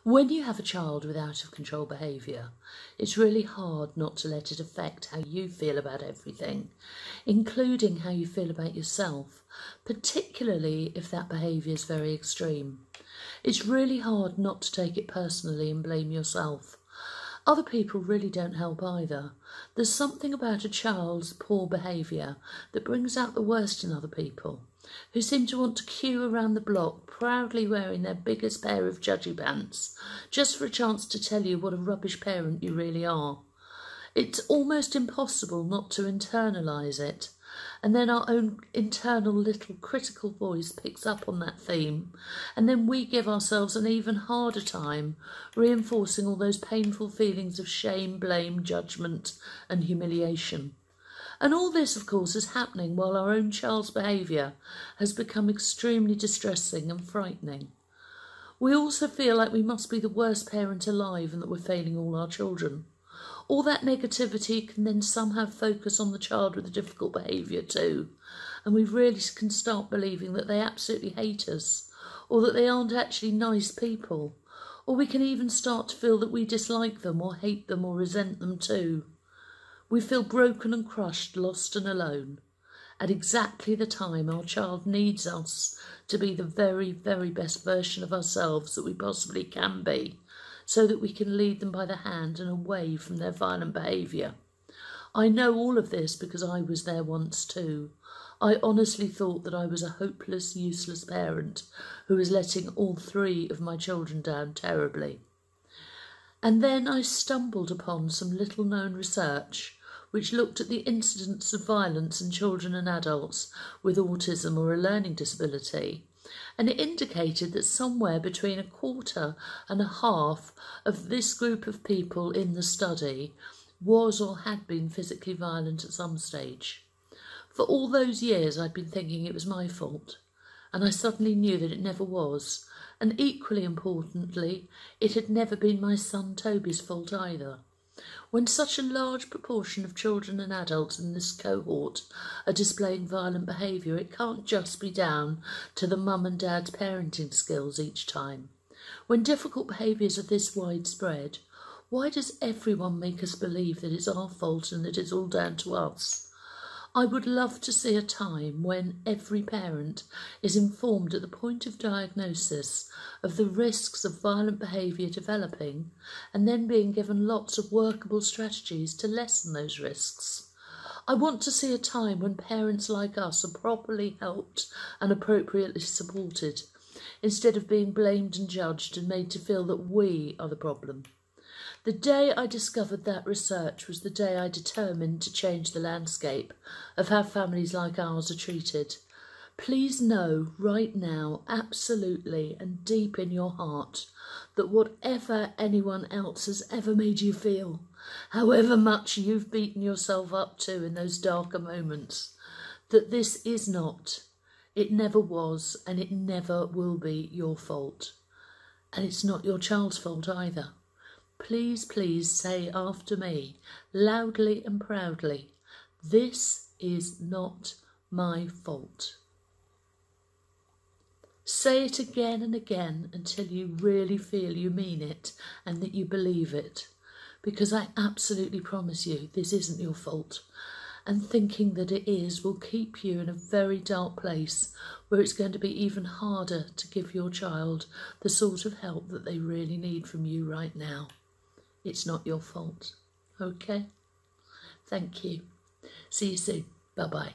When you have a child with out of control behaviour, it's really hard not to let it affect how you feel about everything, including how you feel about yourself, particularly if that behaviour is very extreme. It's really hard not to take it personally and blame yourself. Other people really don't help either. There's something about a child's poor behaviour that brings out the worst in other people, who seem to want to queue around the block proudly wearing their biggest pair of judgy pants, just for a chance to tell you what a rubbish parent you really are. It's almost impossible not to internalise it, and then our own internal little critical voice picks up on that theme, and then we give ourselves an even harder time reinforcing all those painful feelings of shame, blame, judgment and humiliation. And all this, of course, is happening while our own child's behaviour has become extremely distressing and frightening. We also feel like we must be the worst parent alive and that we're failing all our children. All that negativity can then somehow focus on the child with the difficult behaviour too, and we really can start believing that they absolutely hate us, or that they aren't actually nice people, or we can even start to feel that we dislike them or hate them or resent them too. We feel broken and crushed, lost and alone, at exactly the time our child needs us to be the very, very best version of ourselves that we possibly can be, so that we can lead them by the hand and away from their violent behaviour. I know all of this because I was there once too. I honestly thought that I was a hopeless, useless parent who was letting all three of my children down terribly. And then I stumbled upon some little-known research which looked at the incidence of violence in children and adults with autism or a learning disability, and it indicated that somewhere between 1/4 and 1/2 of this group of people in the study was or had been physically violent at some stage. For all those years I'd been thinking it was my fault, and I suddenly knew that it never was, and equally importantly, it had never been my son Toby's fault either. When such a large proportion of children and adults in this cohort are displaying violent behaviour, it can't just be down to the mum and dad's parenting skills each time. When difficult behaviours are this widespread, why does everyone make us believe that it's our fault and that it's all down to us? I would love to see a time when every parent is informed at the point of diagnosis of the risks of violent behaviour developing, and then being given lots of workable strategies to lessen those risks. I want to see a time when parents like us are properly helped and appropriately supported, instead of being blamed and judged and made to feel that we are the problem. The day I discovered that research was the day I determined to change the landscape of how families like ours are treated. Please know right now, absolutely and deep in your heart, that whatever anyone else has ever made you feel, however much you've beaten yourself up to in those darker moments, that this is not, it never was, and it never will be your fault. And it's not your child's fault either. Please, please say after me, loudly and proudly, this is not my fault. Say it again and again until you really feel you mean it and that you believe it, because I absolutely promise you this isn't your fault, and thinking that it is will keep you in a very dark place where it's going to be even harder to give your child the sort of help that they really need from you right now. It's not your fault, okay? Thank you. See you soon. Bye-bye.